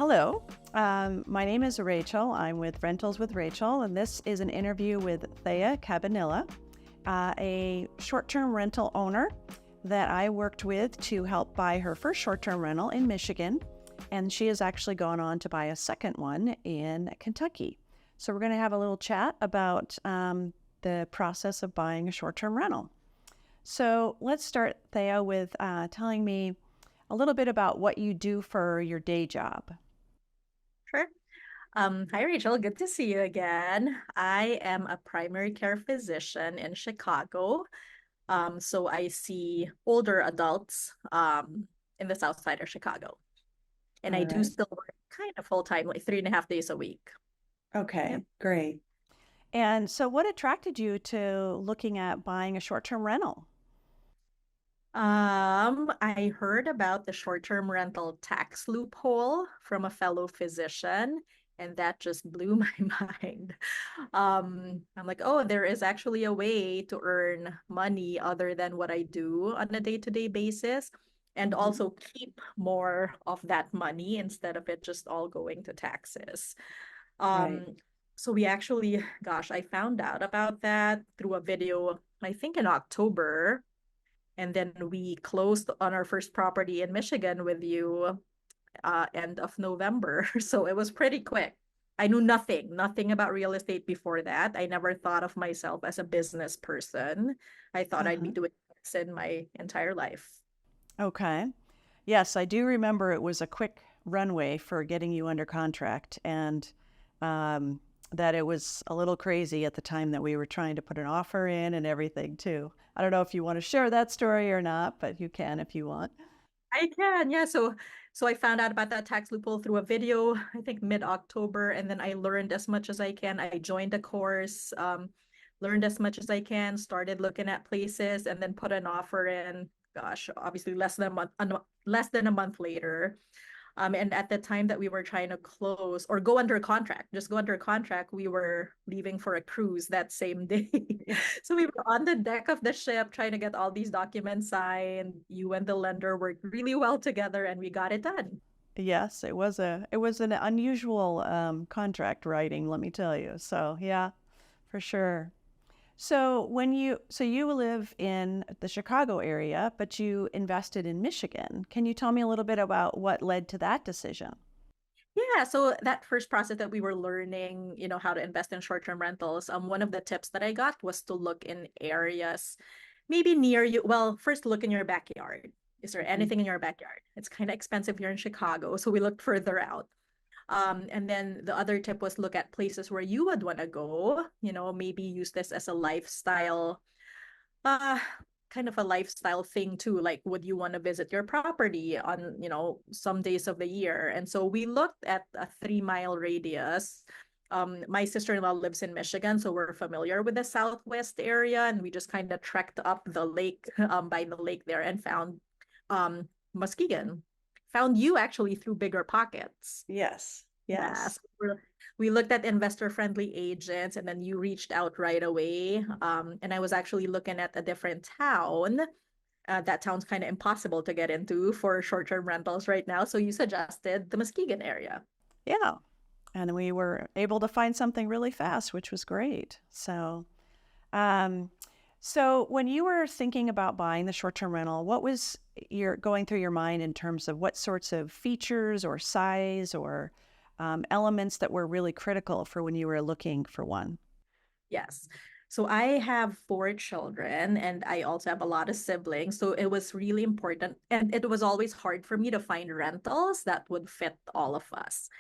Hello, my name is Rachel. I'm with Rentals with Rachel, and this is an interview with Thea Cabanilla, a short-term rental owner that I worked with to help buy her first short-term rental in Michigan, and she has actually gone on to buy a second one in Kentucky. So we're going to have a little chat about the process of buying a short-term rental. So let's start, Thea, with telling me a little bit about what you do for your day job. Sure. Hi, Rachel. Good to see you again. I am a primary care physician in Chicago. So I see older adults in the south side of Chicago. And All I do right. still work kind of full time, like 3.5 days a week. Yep. Okay, great. And so, what attracted you to looking at buying a short-term rental? I heard about the short-term rental tax loophole from a fellow physician, and that just blew my mind. I'm like, oh, there is actually a way to earn money other than what I do on a day-to-day basis, and Mhm. also keep more of that money instead of it just all going to taxes. Right. Um, so we actually, gosh, I found out about that through a video, I think in October. And then we closed on our first property in Michigan with you end of November. So it was pretty quick. I knew nothing about real estate before that. I never thought of myself as a business person. I thought I'd be Uh-huh. doing this in my entire life. Okay. Yes, I do remember it was a quick runway for getting you under contract, and um, that it was a little crazy at the time that we were trying to put an offer in and everything, too. I don't know if you want to share that story or not, but you can if you want. I can, yeah. So I found out about that tax loophole through a video, I think mid-October, and then I learned as much as I can. I joined a course, learned as much as I can, started looking at places, and then put an offer in. Gosh, obviously less than a month later. And at the time that we were trying to close or go under contract, just go under contract, we were leaving for a cruise that same day. Yeah. So we were on the deck of the ship trying to get all these documents signed. You and the lender worked really well together and we got it done. Yes, it was an unusual contract writing, let me tell you. So yeah, for sure. So you live in the Chicago area, but you invested in Michigan. Can you tell me a little bit about what led to that decision? Yeah, so that first process that we were learning, how to invest in short-term rentals, one of the tips that I got was to look in areas maybe near you. Well, first look in your backyard. Is there Mhm. anything in your backyard? It's kind of expensive here in Chicago, so we looked further out. And then the other tip was look at places where you would want to go, maybe use this as a lifestyle uh kind of a lifestyle thing too. Like, would you want to visit your property on, some days of the year? And so we looked at a 3 mile radius. My sister-in-law lives in Michigan, so we're familiar with the Southwest area, and we just kind of trekked up the lake, by the lake there and found Muskegon. Found you actually through Bigger Pockets. Yes, Yeah, yes. so we looked at investor-friendly agents, and then you reached out right away. And I was actually looking at a different town. That sounds kind of impossible to get into for short-term rentals right now. So you suggested the Muskegon area. Yeah. And we were able to find something really fast, which was great. Um, so when you were thinking about buying the short-term rental, what was your going through your mind in terms of what sorts of features or size or elements that were really critical for when you were looking for one? Yes. So I have 4 children and I also have a lot of siblings. So it was really important. And it was always hard for me to find rentals that would fit all of us.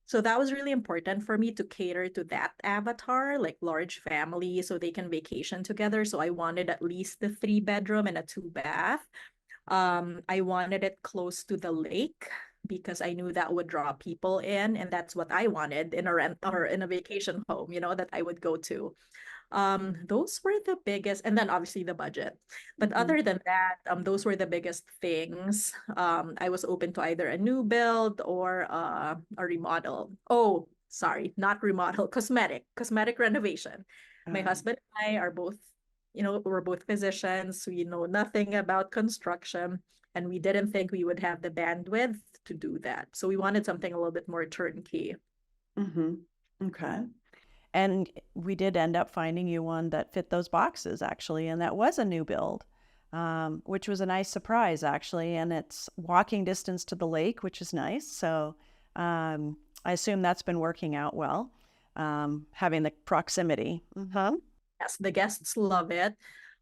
So that was really important for me to cater to that avatar, like large family, so they can vacation together. So I wanted at least the 3 bedroom and a 2 bath. I wanted it close to the lake because I knew that would draw people in, and that's what I wanted in a rent or in a vacation home, that I would go to. Those were the biggest, and then obviously the budget. But Mhm. other than that, those were the biggest things. I was open to either a new build or a remodel. Oh, sorry, not remodel, cosmetic renovation. My Um, husband and I are both, we're both physicians. We know nothing about construction, and we didn't think we would have the bandwidth to do that. So we wanted something a little bit more turnkey. Mm-hmm. Okay. And we did end up finding you one that fit those boxes, actually, and that was a new build, which was a nice surprise, actually. And it's walking distance to the lake, which is nice. So I assume that's been working out well, having the proximity. Mm-hmm. Yes, the guests love it.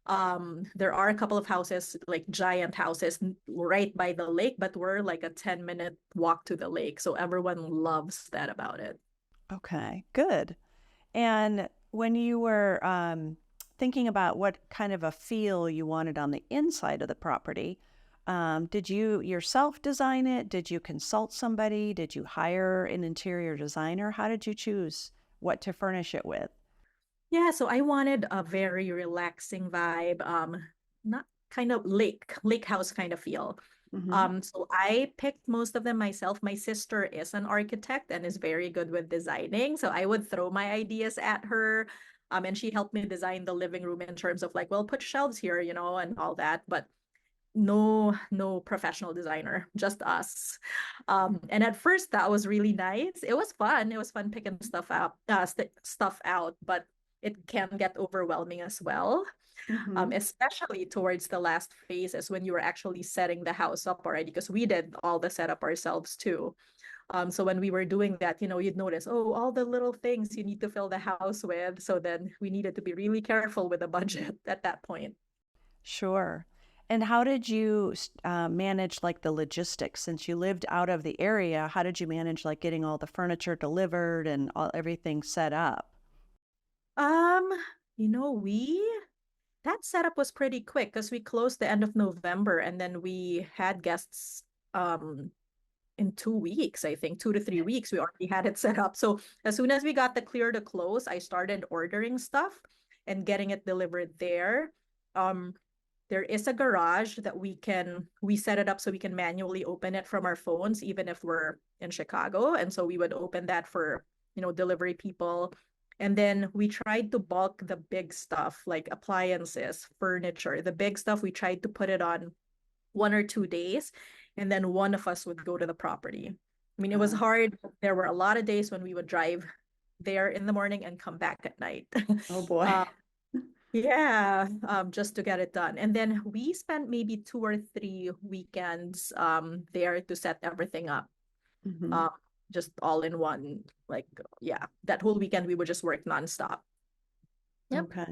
There are a couple of houses, like giant houses, right by the lake, but we're like a 10-minute walk to the lake. So everyone loves that about it. Okay, good. And when you were thinking about what kind of a feel you wanted on the inside of the property, did you yourself design it? Did you consult somebody? Did you hire an interior designer? How did you choose what to furnish it with? Yeah, so I wanted a very relaxing vibe, not kind of lake house kind of feel. Mm-hmm. So I picked most of them myself. My sister is an architect and is very good with designing. So I would throw my ideas at her. And she helped me design the living room in terms of like, well, put shelves here, and all that. But no professional designer, just us. And at first that was really nice. It was fun picking stuff out, but it can get overwhelming as well. Mm-hmm. Especially towards the last phases when you were actually setting the house up already, because we did all the setup ourselves too. So when we were doing that, you'd notice, oh, all the little things you need to fill the house with. So then we needed to be really careful with the budget at that point. Sure. And how did you manage like the logistics since you lived out of the area? How did you manage like getting all the furniture delivered and everything set up? Um, we that setup was pretty quick because we closed the end of November and then we had guests um in 2 weeks, I think, 2 to 3 weeks, we already had it set up. So as soon as we got the clear to close, I started ordering stuff and getting it delivered there. Um, there is a garage that we set it up so we can manually open it from our phones, even if we're in Chicago. And so we would open that for, delivery people. And then we tried to bulk the big stuff like appliances, furniture, the big stuff. We tried to put it on 1 or 2 days, and then one of us would go to the property. I mean, it was Uh, hard. There were a lot of days when we would drive there in the morning and come back at night. oh boy. uh, yeah, just to get it done. And then we spent maybe 2 or 3 weekends there to set everything up. Mm-hmm. Um, just all in one. Like, yeah, that whole weekend we would just work nonstop. Yep. Okay.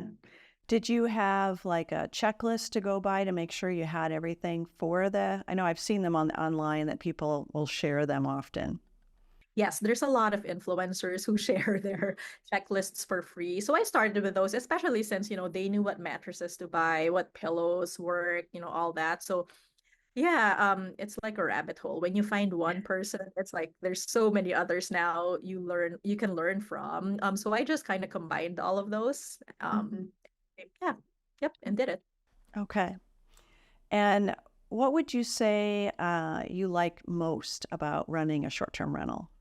Did you have like a checklist to go by to make sure you had everything for I know I've seen them online that people will share them often. Yes, there's a lot of influencers who share their checklists for free. So I started with those, especially since, they knew what mattresses to buy, what pillows work, all that. So yeah, it's like a rabbit hole. When you find one person, it's like there's so many others now you can learn from. So I just kind of combined all of those. Hmm. Yeah, yep, and did it. Okay. And what would you say you like most about running a short-term rental?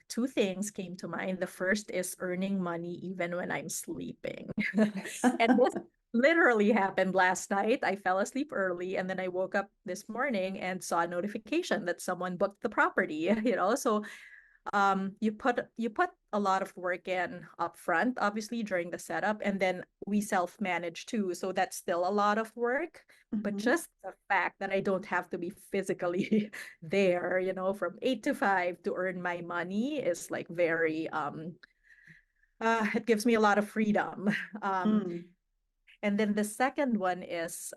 Two things came to mind. The first is earning money even when I'm sleeping. And this literally happened last night. I fell asleep early and then I woke up this morning and saw a notification that someone booked the property, So you put a lot of work in upfront, obviously during the setup, and then we self-manage too, so that's still a lot of work. But Hmm. just the fact that I don't have to be physically there, from 8 to 5 to earn my money is like very it gives me a lot of freedom. um Mm. and then the second one is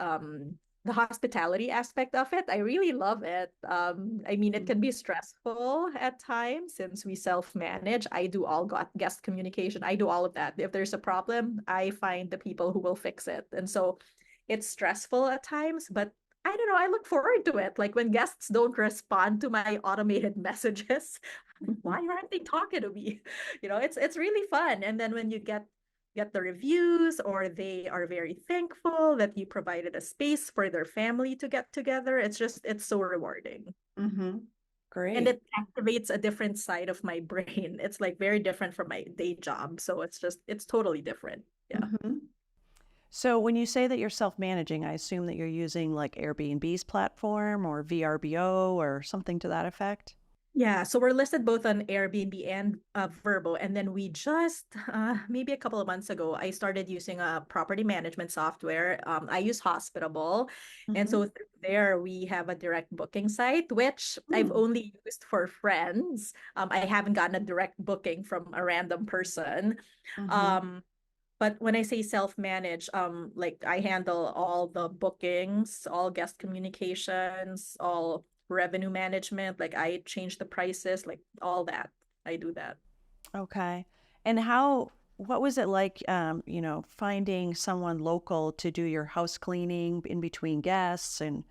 the hospitality aspect of it. I really love it. I mean, it can be stressful at times since we self-manage. I do all guest communication. I do all of that. If there's a problem, I find the people who will fix it. And so it's stressful at times, but I don't know, I look forward to it. Like when guests don't respond to my automated messages, I'm like, why aren't they talking to me? It's really fun. And then when you get the reviews or they are very thankful that you provided a space for their family to get together, it's so rewarding. Mm-hmm. And Great. it activates a different side of my brain. It's like very different from my day job. So it's totally different. Yeah. Hmm. So when you say that you're self-managing, I assume that you're using like Airbnb's platform or VRBO or something to that effect? Yeah, so we're listed both on Airbnb and Verbo. And then we just, maybe a couple of months ago, I started using a property management software. I use Hospitable. And Mm-hmm. so through there, we have a direct booking site, which I've only used for friends. I haven't gotten a direct booking from a random person. Mm-hmm. Um, but when I say self-manage, like I handle all the bookings, all guest communications, all revenue management, like I change the prices, like all that. I do that. Okay. And what was it like, finding someone local to do your house cleaning in between guests, and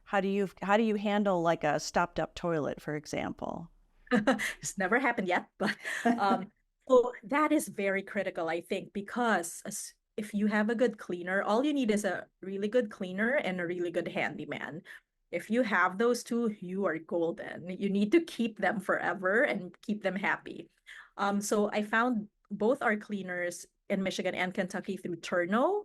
how do you handle like a stopped up toilet, for example? It's never happened yet, but so that is very critical, I think, because if you have a good cleaner, all you need is a really good cleaner and a really good handyman. If you have those two, you are golden. You need to keep them forever and keep them happy. So I found both our cleaners in Michigan and Kentucky through Turno.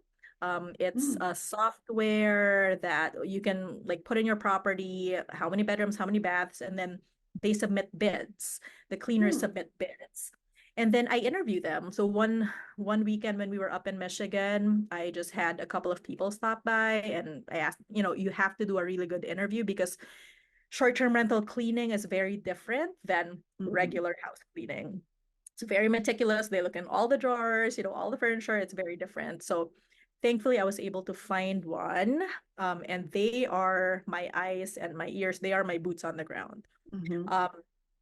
It's Mm. a software that you can like put in your property, how many bedrooms, how many baths, and then they submit bids. The cleaners Mm. submit bids. And then I interview them. So one weekend when we were up in Michigan, I just had a couple of people stop by and I asked, you have to do a really good interview because short-term rental cleaning is very different than Mm-hmm. regular house cleaning. It's very meticulous. They look in all the drawers, all the furniture. It's very different. So thankfully, I was able to find one. And they are my eyes and my ears. They are my boots on the ground. Mm-hmm. Um,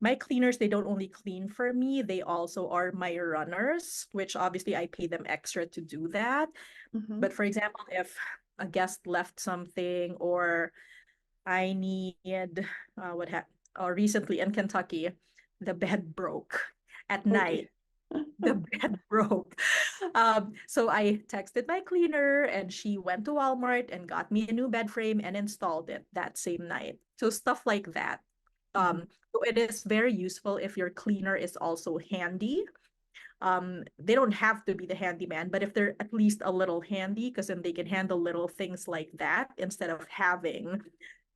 my cleaners, they don't only clean for me, they also are my runners, which obviously I pay them extra to do that. Mm-hmm. But for example, if a guest left something or I need what happened recently in Kentucky, the bed broke at Okay. night. The bed broke. So I texted my cleaner and she went to Walmart and got me a new bed frame and installed it that same night. So stuff like that. Mm-hmm. So it is very useful if your cleaner is also handy. They don't have to be the handyman, but if they're at least a little handy, because then they can handle little things like that instead of having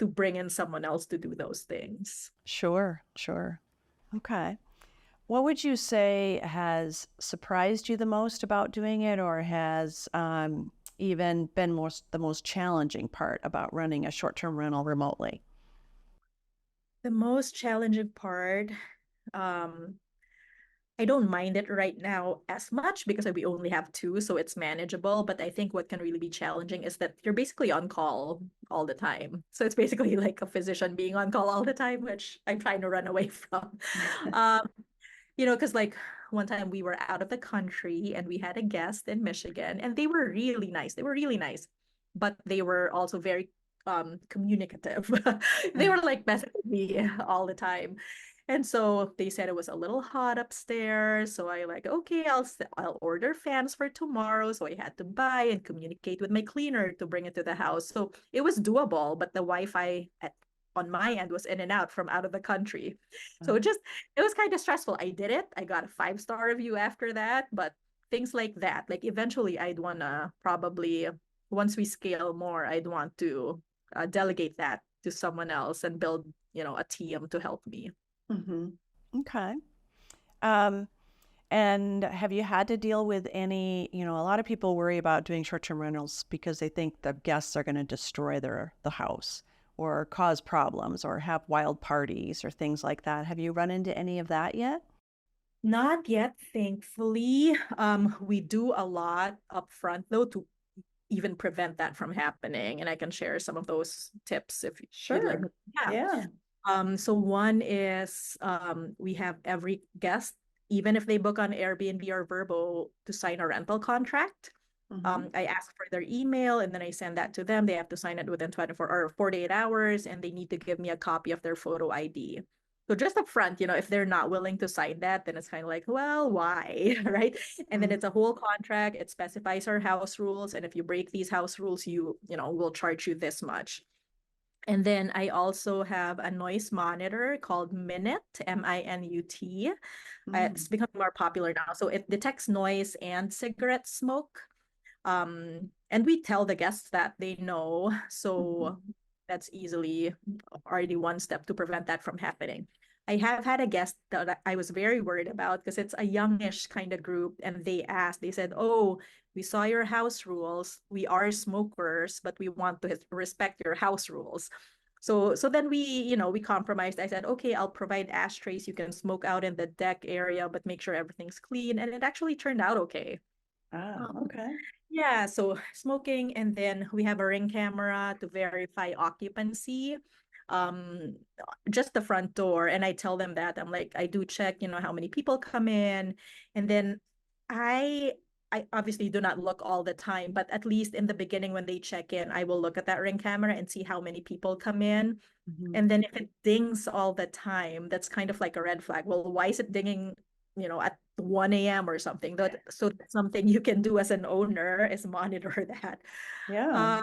to bring in someone else to do those things. Sure, sure. Okay. What would you say has surprised you the most about doing it, or has even been the most challenging part about running a short-term rental remotely? The most challenging part, um, I don't mind it right now as much because we only have two, so it's manageable. But I think what can really be challenging is that you're basically on call all the time. So it's basically like a physician being on call all the time, which I'm trying to run away from. Um, because like one time we were out of the country and we had a guest in Michigan and they were really nice. They were really nice, but they were also very communicative. They were like messaging me all the time. And so they said it was a little hot upstairs. So I like, okay, I'll order fans for tomorrow. So I had to buy and communicate with my cleaner to bring it to the house. So it was doable, but the Wi-Fi on my end was in and out from out of the country. So it was kind of stressful. I did it. I got a 5-star review after that, but things like that, like eventually I'd wanna probably once we scale more, I'd want to delegate that to someone else and build, a team to help me. Mm-hmm. Okay. Um, and have you had to deal with a lot of people worry about doing short-term rentals because they think the guests are going to destroy the house or cause problems or have wild parties or things like that. Have you run into any of that yet? Not yet, thankfully. We do a lot upfront though to even prevent that from happening, and I can share some of those tips if you'd like. Sure. Yeah. Yeah. So one is we have every guest, even if they book on Airbnb or Verbo, to sign a rental contract. Mm-hmm. I ask for their email and then I send that to them. They have to sign it within 24 or 48 hours and they need to give me a copy of their photo ID. So just up front, if they're not willing to sign that, then it's kind of like, well, why? Right? And then Mm-hmm. it's a whole contract. It specifies our house rules. And if you break these house rules, we'll charge you this much. And then I also have a noise monitor called Minute, Minut. Mm-hmm. It's becoming more popular now. So it detects noise and cigarette smoke. And we tell the guests that they know. Mhm. So that's easily already one step to prevent that from happening. I have had a guest that I was very worried about because it's a youngish kind of group, and they said, "Oh, we saw your house rules. We are smokers, but we want to respect your house rules." So then we compromised. I said, "Okay, I'll provide ashtrays. You can smoke out in the deck area, but make sure everything's clean." And it actually turned out okay. Ah, Um, okay. yeah, so smoking, and then we have a ring camera to verify occupancy. Um, just the front door, and I tell them that I'm like, I do check, how many people come in, and then I I obviously do not look all the time, but at least in the beginning when they check in, I will look at that ring camera and see how many people come in. Mhm. And then if it dings all the time, that's kind of like a red flag. Well, why is it dinging, at 1 a.m. or something? So that's something you can do as an owner is monitor that. Yeah. Uh,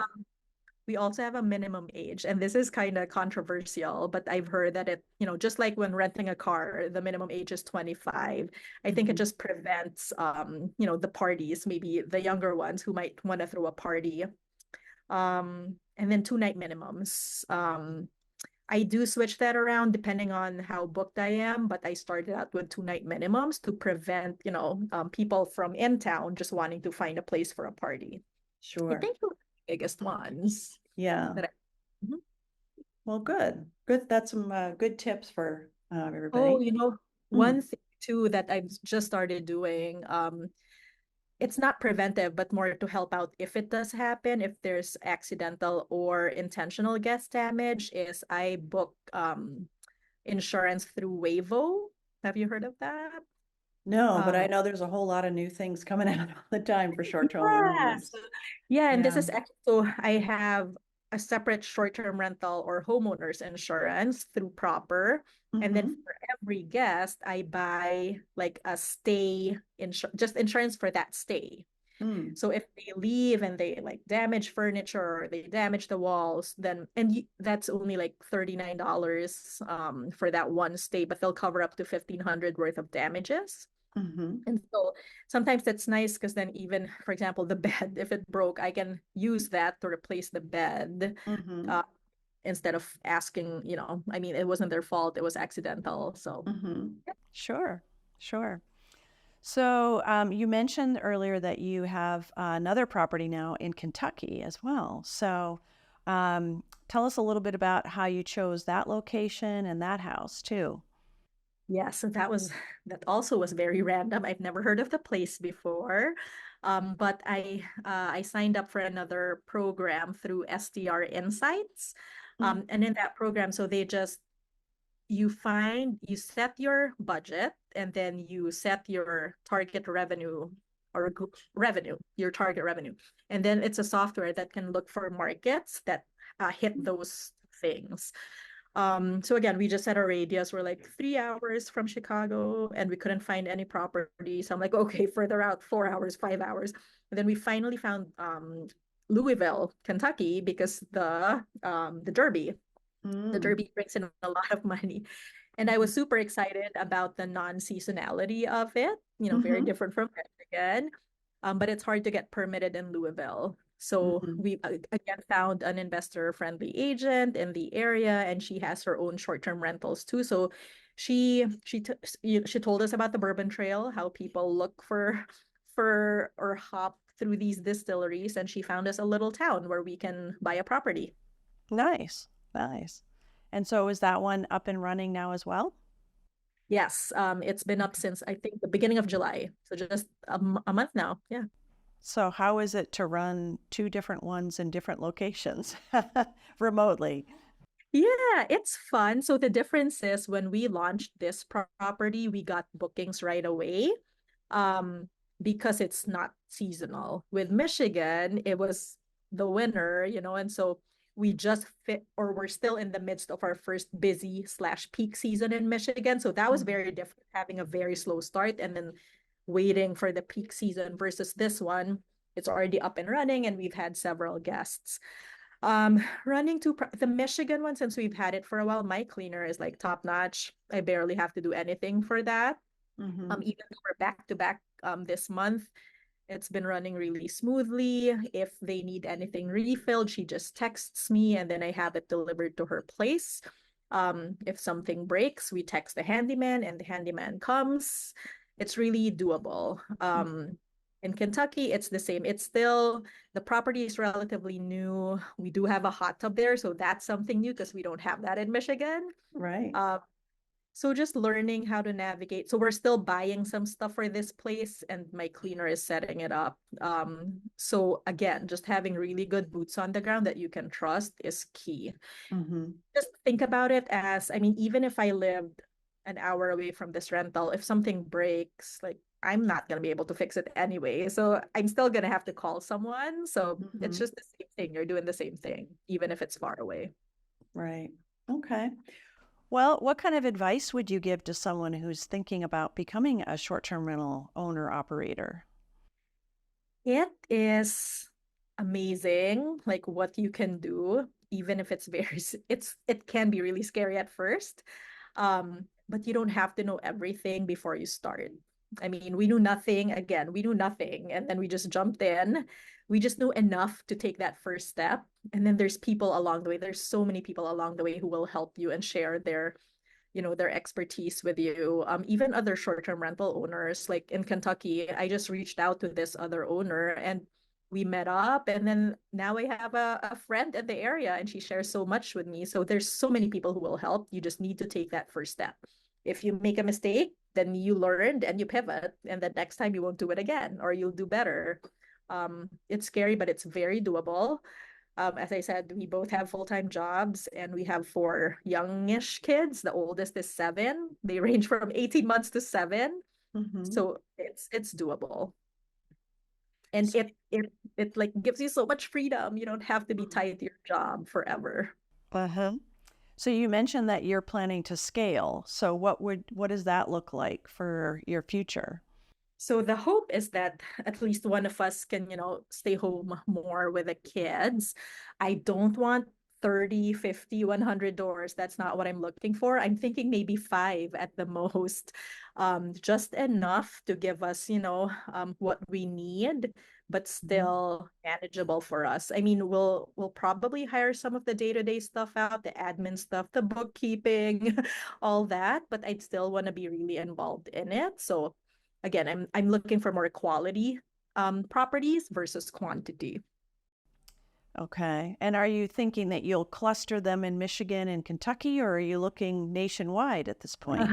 we also have a minimum age, and this is kind of controversial, but I've heard that just like when renting a car, the minimum age is 25. I think it Mhm. just prevents, the parties, maybe the younger ones who might want to throw a party. And then 2 night minimums. I do switch that around depending on how booked I am, but I started out with 2 night minimums to prevent, people from in town just wanting to find a place for a party. I Sure. think those are the biggest ones Yeah. that I. Mhm. Well, good. Good. That's some good tips for Oh, everybody. one Mm. thing too that I've just started doing, it's not preventive, but more to help out if it does happen, if there's accidental or intentional guest damage, is I book insurance through Wavo. Have you heard of that? No, but I Um, know there's a whole lot of new things coming out all the time for short-term yes. rentals. Yeah, and this Yeah. is actually, so I have a separate short-term rental or homeowners insurance through Proper. And then Mm-hmm. for every guest, I buy like a stay just insurance for that stay. Mm. So if they leave and they like damage furniture or they damage the walls, then that's only like $39 for that one stay, but they'll cover up to 1,500 worth of damages. Mm-hmm. And so sometimes that's nice because then even, for example, the bed, if it broke, I can use that to replace the bed, Mm-hmm. uh, instead of asking, I mean, it wasn't their fault, it was accidental. So Mm-hmm. Sure. Sure. So you mentioned earlier that you have another property now in Kentucky as well. So tell us a little bit about how you chose that location and that house too. yeah, so that also was very random. I've never heard of the place before. But I signed up for another program through SDR Insights. Mm. And in that program, so you set your budget, and then you set your target revenue or revenue, your target revenue. And then it's a software that can look for markets that hit those things. So again, we just set our radius. We're like 3 hours from Chicago, and we couldn't find any property. So I'm like, okay, further out, 4 hours, 5 hours. And then we finally found Louisville, Kentucky, because the Derby. The Mm. Derby brings in a lot of money. And I was super excited about the non-seasonality of it, very Mm-hmm. different from Michigan. But it's hard to get permitted in Louisville. So Mm-hmm. we again found an investor-friendly agent in the area, and she has her own short-term rentals too. So she told us about the Bourbon Trail, how people look for or hop through these distilleries, and she found us a little town where we can buy a property. Nice. Nice. And so is that one up and running now as well? Yes, it's been up since I think the beginning of July, so just a month now. Yeah. So how is it to run two different ones in different locations remotely? Yeah, it's fun. So the difference is when we launched this property, we got bookings right away, um, because it's not seasonal. With Michigan, it was the winter, and so we just fit, or we're still in the midst of our first busy slash peak season in Michigan. So that was Mm. very different, having a very slow start and then waiting for the peak season versus this one. It's already up and running, and we've had several guests. Running to the Michigan one, since we've had it for a while, my cleaner is like top notch. I barely have to do anything for that. Mm-hmm. Even though we're back to back this month, It's been running really smoothly. If they need anything refilled, she just texts me and then I have it delivered to her place. If something breaks, we text the handyman and the handyman comes. It's really doable. In Kentucky, it's the same. It's still, the property is relatively new. We do have a hot tub there, so that's something new because we don't have that in Michigan. Right. Um, so just learning how to navigate. So we're still buying some stuff for this place and my cleaner is setting it up. So again, just having really good boots on the ground that you can trust is key. Mm-hmm. Just think about it as, I mean, even if I lived an hour away from this rental, if something breaks, like I'm not going to be able to fix it anyway. So I'm still going to have to call someone. So it's Mm-hmm. just the same thing. You're doing the same thing, even if it's far away. Right. Okay. Well, what kind of advice would you give to someone who's thinking about becoming a short-term rental owner operator? It is amazing, like what you can do, even if it's it can be really scary at first. But you don't have to know everything before you start. I mean, we knew nothing, again, we knew nothing, and then we just jumped in. We just knew enough to take that first step. And then there's people along the way. There's so many people along the way who will help you and share their expertise with you. Even other short-term rental owners, like in Kentucky, I just reached out to this other owner and we met up. And then now I have a friend in the area and she shares so much with me. So there's so many people who will help. You just need to take that first step. If you make a mistake, then you learned and you pivot, and then next time you won't do it again or you'll do better. It's scary, but it's very doable. As I said, we both have full-time jobs and we have four youngish kids. The oldest is 7. They range from 18 months to 7. Mm-hmm. So it's doable. And it like gives you so much freedom. You don't have to be tied to your job forever. Uh-huh. So you mentioned that you're planning to scale. So what does that look like for your future? So the hope is that at least one of us can, stay home more with the kids. I don't want 30, 50, 100 doors. That's not what I'm looking for. I'm thinking maybe 5 at the most. Just enough to give us, what we need, but Mhm. still manageable for us. I mean, we'll probably hire some of the day-to-day stuff out, the admin stuff, the bookkeeping, all that, but I'd still want to be really involved in it. So again, I'm looking for more quality properties versus quantity. Okay. And are you thinking that you'll cluster them in Michigan and Kentucky, or are you looking nationwide at this point?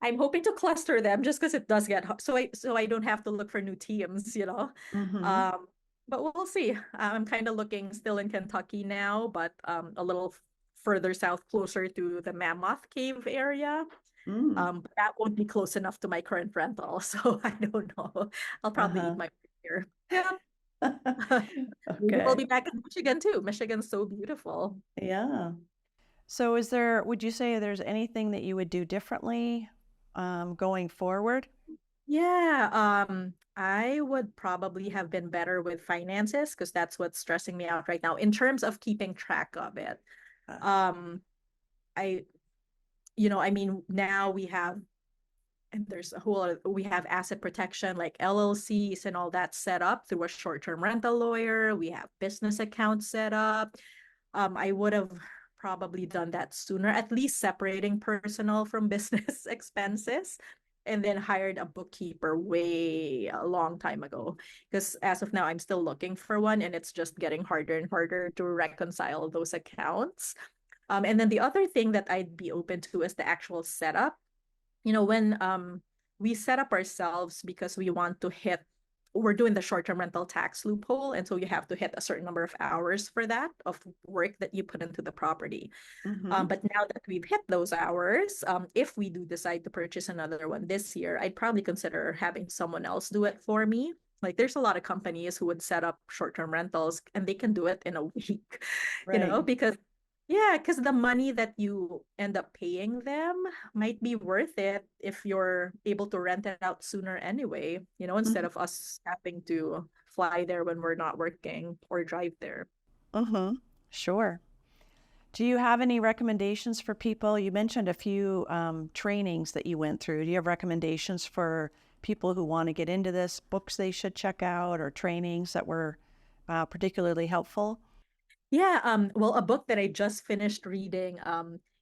I'm hoping to cluster them just because it does get so I don't have to look for new teams. Mm-hmm. Um, but we'll see. I'm kind of looking still in Kentucky now, but a little further south, closer to the Mammoth Cave area. Mm. But that won't be close enough to my current rental, so I don't know. I'll probably eat Uh-huh. my way here. Yeah. Maybe we'll Okay. be back in Michigan too. Michigan's so beautiful. Yeah. So would you say there's anything that you would do differently going forward? Yeah, I would probably have been better with finances because that's what's stressing me out right now in terms of keeping track of it. Uh, Um, I, I mean, now we have, and there's a whole other, we have asset protection like LLCs and all that set up through a short-term rental lawyer. We have business accounts set up. I would have probably done that sooner, at least separating personal from business expenses, and then hired a bookkeeper way a long time ago. Because as of now, I'm still looking for one, and it's just getting harder and harder to reconcile those accounts. And then the other thing that I'd be open to is the actual setup. When we set up ourselves because we want to hit, we're doing the short-term rental tax loophole, and so you have to hit a certain number of hours for that of work that you put into the property. mm-hmm. But now that we've hit those hours, if we do decide to purchase another one this year, I'd probably consider having someone else do it for me. Like there's a lot of companies who would set up short-term rentals and they can do it in a week, Right. because yeah, because the money that you end up paying them might be worth it if you're able to rent it out sooner anyway, instead Mm-hmm. of us having to fly there when we're not working or drive there. Mm-hmm. Sure. Do you have any recommendations for people? You mentioned a few trainings that you went through. Do you have recommendations for people who want to get into this, books they should check out or trainings that were particularly helpful? Yeah, well, a book that I just finished reading,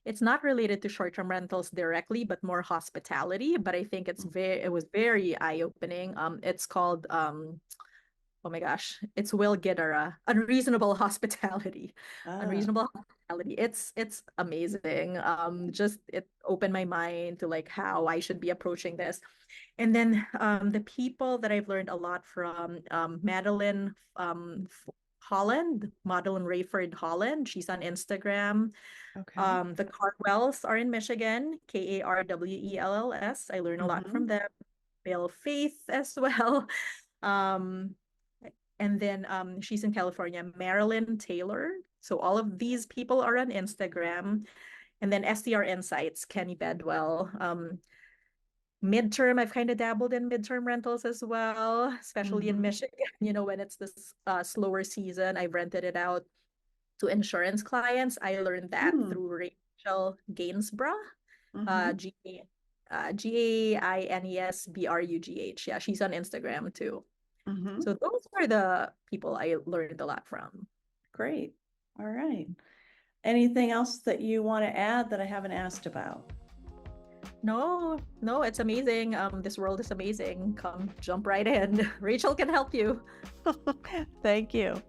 it's not related to short-term rentals directly, but more hospitality. But I think it was very eye-opening. It's called oh my gosh, it's Will Guidara, Unreasonable Hospitality. Ah, Unreasonable Hospitality. It's amazing. Just it opened my mind to like how I should be approaching this. And then the people that I've learned a lot from, Madeline Holland, Madeline Rayford Holland. She's on Instagram. okay. The Carwells are in Michigan, Karwells. I learn a lot from Mm-hmm. them. Bill Faith as well. Um, and then she's in California, Marilyn Taylor. So all of these people are on Instagram. And then STR Insights, Kenny Bedwell. Midterm, I've kind of dabbled in midterm rentals as well, especially in Mm-hmm. Michigan. When it's this slower season, I've rented it out to insurance clients. I learned that Mm-hmm. through Rachel Gainsborough, Mm-hmm. G Gainesbrugh. Yeah, she's on Instagram too. Mm-hmm. So those are the people I learned a lot from. Great. All right. Anything else that you want to add that I haven't asked about? No, no, it's amazing. This world is amazing. Come jump right in. Rachel can help you. Thank you.